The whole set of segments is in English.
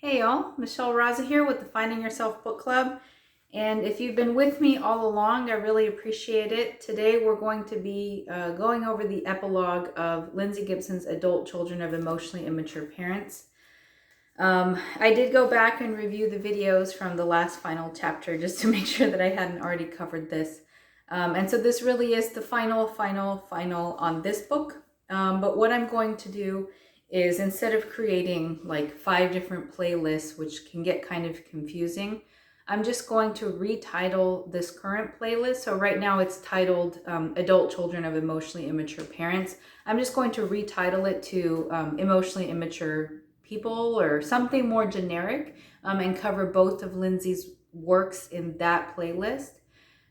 Hey y'all, Michelle Raza here with the Finding Yourself Book Club. And if you've been with me all along, I really appreciate it. Today we're going to be going over the epilogue of Lindsay Gibson's Adult Children of Emotionally Immature Parents. I did go back and review the videos from the last final chapter just to make sure that I hadn't already covered this. And so this really is the final on this book. But what I'm going to do is, instead of creating like 5 different playlists, which can get kind of confusing, I'm just going to retitle this current playlist. So right now it's titled Adult Children of Emotionally Immature Parents. I'm just going to retitle it to Emotionally Immature People or something more generic, and cover both of Lindsay's works in that playlist.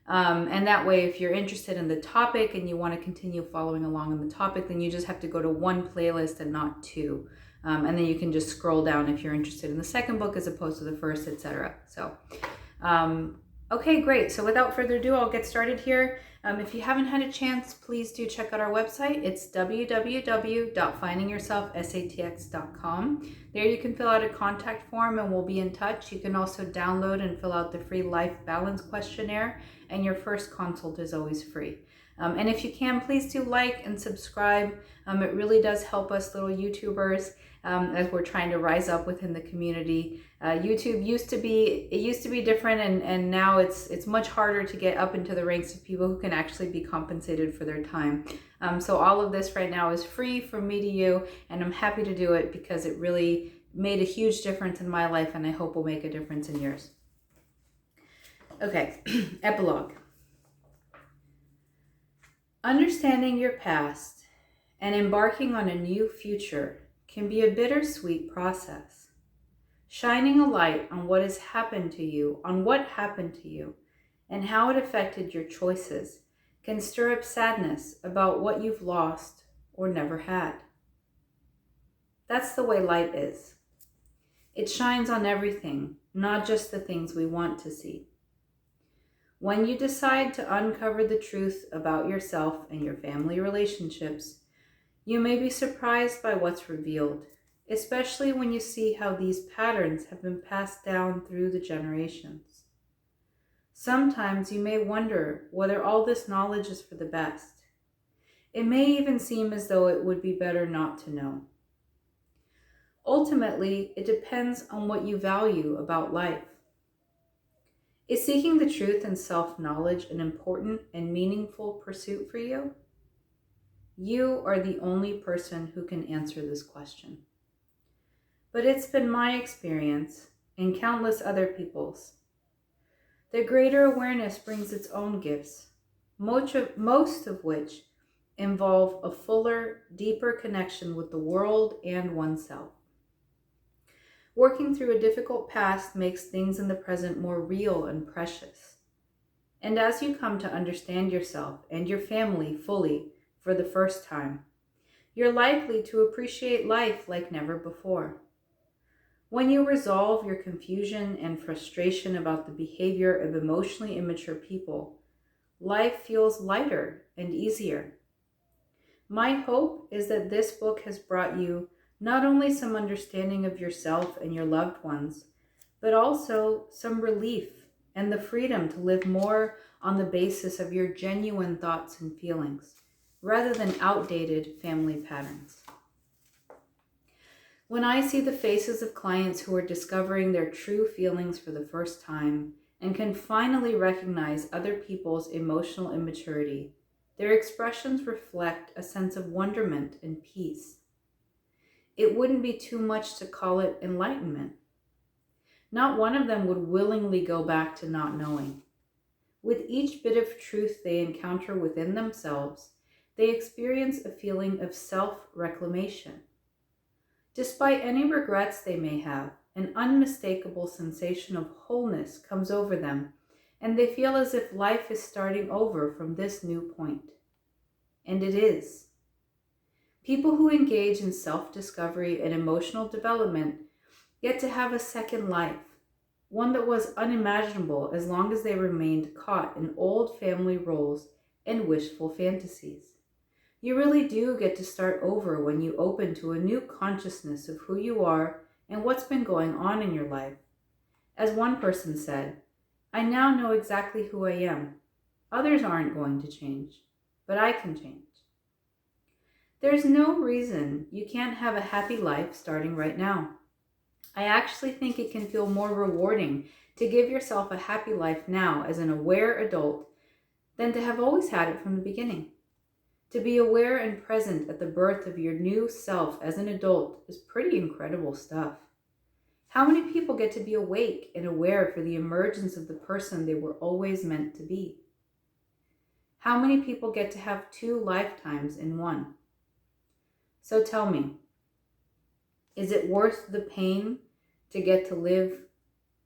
And that way, if you're interested in the topic and you want to continue following along on the topic, then you just have to go to one playlist and not 2. And then you can just scroll down if you're interested in the second book as opposed to the first, etc. So, okay, great. So without further ado, I'll get started here. If you haven't had a chance, please do check out our website. It's www.findingyourselfsatx.com. There you can fill out a contact form and we'll be in touch. You can also download and fill out the free life balance questionnaire, and your first consult is always free. And if you can, please do like and subscribe. It really does help us little YouTubers as we're trying to rise up within the community. YouTube used to be different, and now it's much harder to get up into the ranks of people who can actually be compensated for their time. So all of this right now is free from me to you, and I'm happy to do it because it really made a huge difference in my life, and I hope will make a difference in yours. Okay, epilogue. Understanding your past and embarking on a new future can be a bittersweet process. Shining a light on what happened to you, and how it affected your choices can stir up sadness about what you've lost or never had. That's the way light is. It shines on everything, not just the things we want to see. When you decide to uncover the truth about yourself and your family relationships, you may be surprised by what's revealed, especially when you see how these patterns have been passed down through the generations. Sometimes you may wonder whether all this knowledge is for the best. It may even seem as though it would be better not to know. Ultimately, it depends on what you value about life. Is seeking the truth and self-knowledge an important and meaningful pursuit for you? You are the only person who can answer this question. But it's been my experience, and countless other people's, that greater awareness brings its own gifts, most of which involve a fuller, deeper connection with the world and oneself. Working through a difficult past makes things in the present more real and precious. And as you come to understand yourself and your family fully for the first time, you're likely to appreciate life like never before. When you resolve your confusion and frustration about the behavior of emotionally immature people, life feels lighter and easier. My hope is that this book has brought you not only some understanding of yourself and your loved ones, but also some relief and the freedom to live more on the basis of your genuine thoughts and feelings, rather than outdated family patterns. When I see the faces of clients who are discovering their true feelings for the first time and can finally recognize other people's emotional immaturity, their expressions reflect a sense of wonderment and peace. It wouldn't be too much to call it enlightenment. Not one of them would willingly go back to not knowing. With each bit of truth they encounter within themselves, they experience a feeling of self-reclamation. Despite any regrets they may have, an unmistakable sensation of wholeness comes over them, and they feel as if life is starting over from this new point. And it is. People who engage in self-discovery and emotional development get to have a second life, one that was unimaginable as long as they remained caught in old family roles and wishful fantasies. You really do get to start over when you open to a new consciousness of who you are and what's been going on in your life. As one person said, I now know exactly who I am. Others aren't going to change, but I can change. There's no reason you can't have a happy life starting right now. I actually think it can feel more rewarding to give yourself a happy life now as an aware adult than to have always had it from the beginning. To be aware and present at the birth of your new self as an adult is pretty incredible stuff. How many people get to be awake and aware for the emergence of the person they were always meant to be? How many people get to have 2 lifetimes in one? So tell me, is it worth the pain to get to live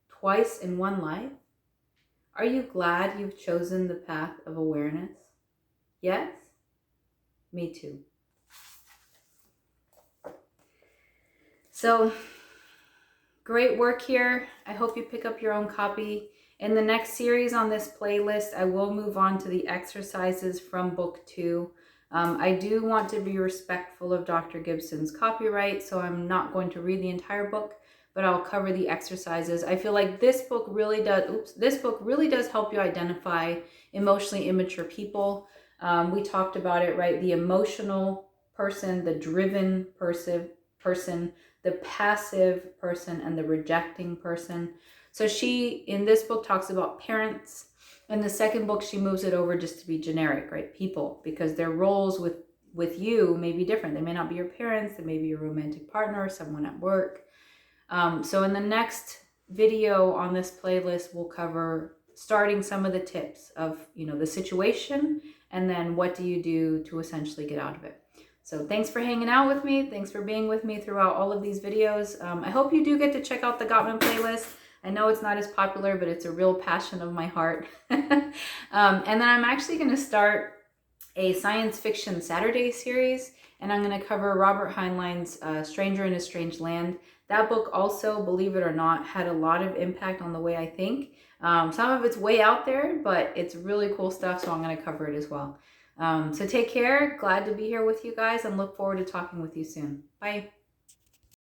twice in one life? Are you glad you've chosen the path of awareness? Yes? Me too. So, great work here. I hope you pick up your own copy. In the next series on this playlist, I will move on to the exercises from book 2. I do want to be respectful of Dr. Gibson's copyright, so I'm not going to read the entire book, but I'll cover the exercises. I feel like this book really does help you identify emotionally immature people. We talked about it, right? The emotional person, the driven person, the passive person, and the rejecting person. So she, in this book, talks about parents. In the second book, she moves it over just to be generic, right? People, because their roles with you may be different. They may not be your parents. They may be your romantic partner, someone at work. So in the next video on this playlist, we'll cover starting some of the tips of, the situation, and then what do you do to essentially get out of it. So thanks for hanging out with me. Thanks for being with me throughout all of these videos. I hope you do get to check out the Gottman playlist. I know it's not as popular, but it's a real passion of my heart. And then I'm actually going to start a science fiction Saturday series, and I'm going to cover Robert Heinlein's Stranger in a Strange Land. That book also, believe it or not, had a lot of impact on the way I think. Some of it's way out there, but it's really cool stuff, so I'm going to cover it as well. So take care. Glad to be here with you guys, and look forward to talking with you soon. Bye.